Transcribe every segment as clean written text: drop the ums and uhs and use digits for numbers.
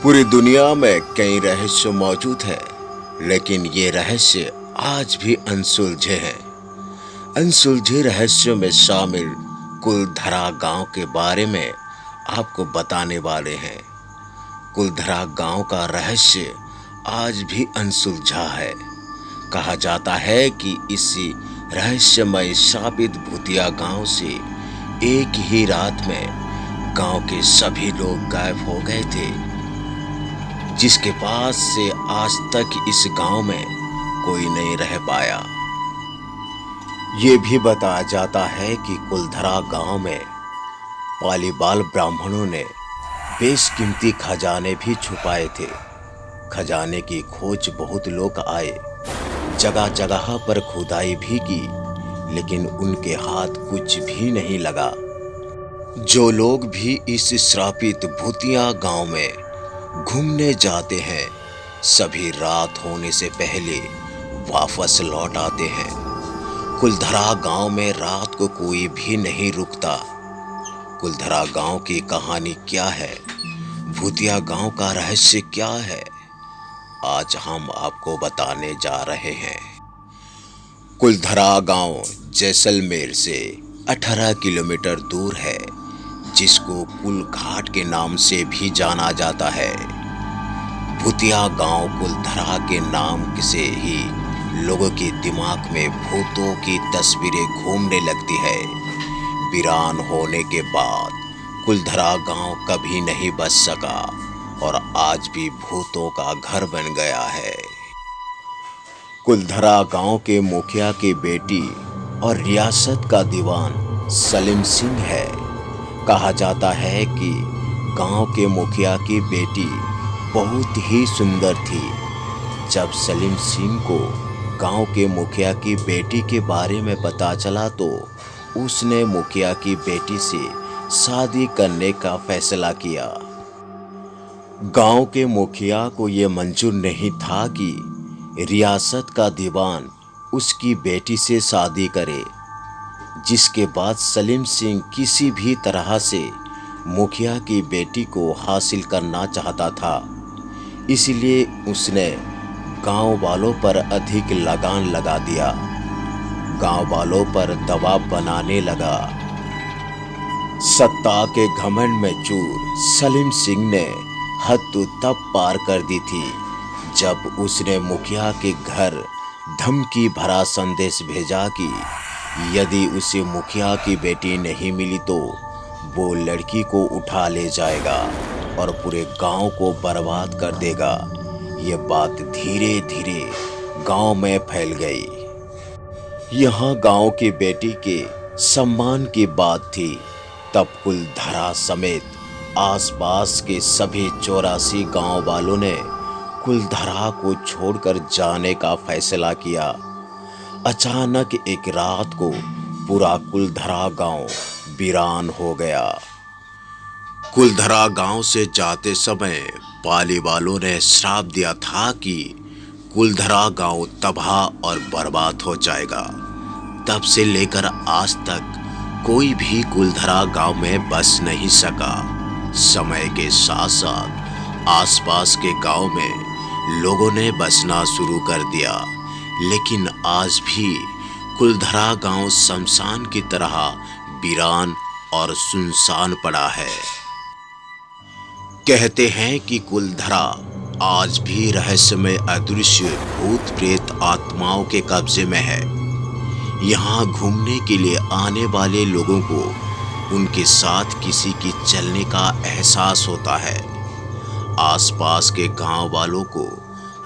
पूरी दुनिया में कई रहस्य मौजूद हैं, लेकिन ये रहस्य आज भी अनसुलझे हैं। अनसुलझे रहस्यों में शामिल कुलधरा गांव के बारे में आपको बताने वाले हैं। कुलधरा गांव का रहस्य आज भी अनसुलझा है। कहा जाता है कि इसी रहस्यमय शापित भूतिया गांव से एक ही रात में गांव के सभी लोग गायब हो गए थे, जिसके पास से आज तक इस गांव में कोई नहीं रह पाया। ये भी बताया जाता है कि कुलधरा गांव में पालीबाल ब्राह्मणों ने बेशकीमती खजाने भी छुपाए थे। खजाने की खोज बहुत लोग आए, जगह जगह पर खुदाई भी की, लेकिन उनके हाथ कुछ भी नहीं लगा। जो लोग भी इस श्रापित भूतिया गांव में घूमने जाते हैं, सभी रात होने से पहले वापस लौट आते हैं। कुलधरा गांव में रात को कोई भी नहीं रुकता। कुलधरा गांव की कहानी क्या है, भूतिया गांव का रहस्य क्या है, आज हम आपको बताने जा रहे हैं। कुलधरा गांव जैसलमेर से 18 किलोमीटर दूर है, जिसको कुल घाट के नाम से भी जाना जाता है। भूतिया गांव कुलधरा के नाम से ही लोगों के दिमाग में भूतों की तस्वीरें घूमने लगती है। वीरान होने के बाद कुलधरा गांव कभी नहीं बच सका और आज भी भूतों का घर बन गया है। कुलधरा गांव के मुखिया की बेटी और रियासत का दीवान सलीम सिंह है। कहा जाता है कि गांव के मुखिया की बेटी बहुत ही सुंदर थी। जब सलीम सिंह को गांव के मुखिया की बेटी के बारे में पता चला तो उसने मुखिया की बेटी से शादी करने का फैसला किया। गांव के मुखिया को यह मंजूर नहीं था कि रियासत का दीवान उसकी बेटी से शादी करे, जिसके बाद सलीम सिंह किसी भी तरह से मुखिया की बेटी को हासिल करना चाहता था। इसलिए उसने गांव वालों पर अधिक लगान लगा दिया, गांव वालों पर दबाव बनाने लगा। सत्ता के घमंड में चूर सलीम सिंह ने हद तो तब पार कर दी थी जब उसने मुखिया के घर धमकी भरा संदेश भेजा कि यदि उसे मुखिया की बेटी नहीं मिली तो वो लड़की को उठा ले जाएगा और पूरे गांव को बर्बाद कर देगा। ये बात धीरे धीरे गांव में फैल गई। यहाँ गांव की बेटी के सम्मान की बात थी। तब कुलधरा समेत आसपास के सभी 84 गांव वालों ने कुलधरा को छोड़कर जाने का फैसला किया। अचानक एक रात को पूरा कुलधरा गांव वीरान हो गया। कुलधरा गांव से जाते समय पाली वालों ने श्राप दिया था कि कुलधरा गांव तबाह और बर्बाद हो जाएगा। तब से लेकर आज तक कोई भी कुलधरा गांव में बस नहीं सका। समय के साथ साथ आसपास के गांव में लोगों ने बसना शुरू कर दिया, लेकिन आज भी कुलधरा गांव शमशान की तरह वीरान और सुनसान पड़ा है। कहते हैं कि कुलधरा आज भी रहस्यमय अदृश्य भूत प्रेत आत्माओं के कब्जे में है। यहाँ घूमने के लिए आने वाले लोगों को उनके साथ किसी की चलने का एहसास होता है। आसपास के गांव वालों को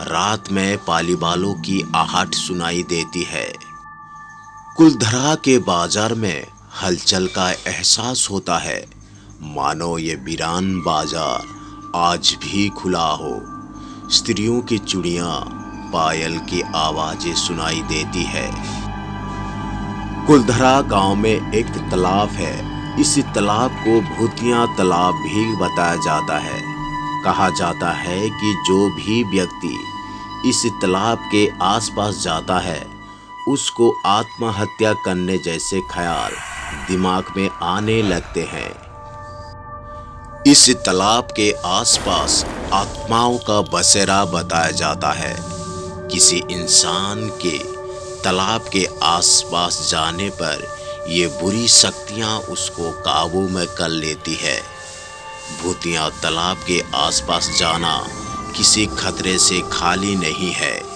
रात में पालीबालों की आहट सुनाई देती है। कुलधरा के बाजार में हलचल का एहसास होता है, मानो ये वीरान बाजार आज भी खुला हो। स्त्रियों की चूड़ियां, पायल की आवाजें सुनाई देती है। कुलधरा गांव में एक तालाब है। इस तालाब को भूतिया तालाब भी बताया जाता है। कहा जाता है कि जो भी व्यक्ति इस तालाब के आसपास जाता है, उसको आत्महत्या करने जैसे ख्याल दिमाग में आने लगते हैं। इस तालाब के आसपास आत्माओं का बसेरा बताया जाता है। किसी इंसान के तालाब के आसपास जाने पर ये बुरी शक्तियां उसको काबू में कर लेती है। भूतिया तालाब के आसपास जाना किसी खतरे से खाली नहीं है।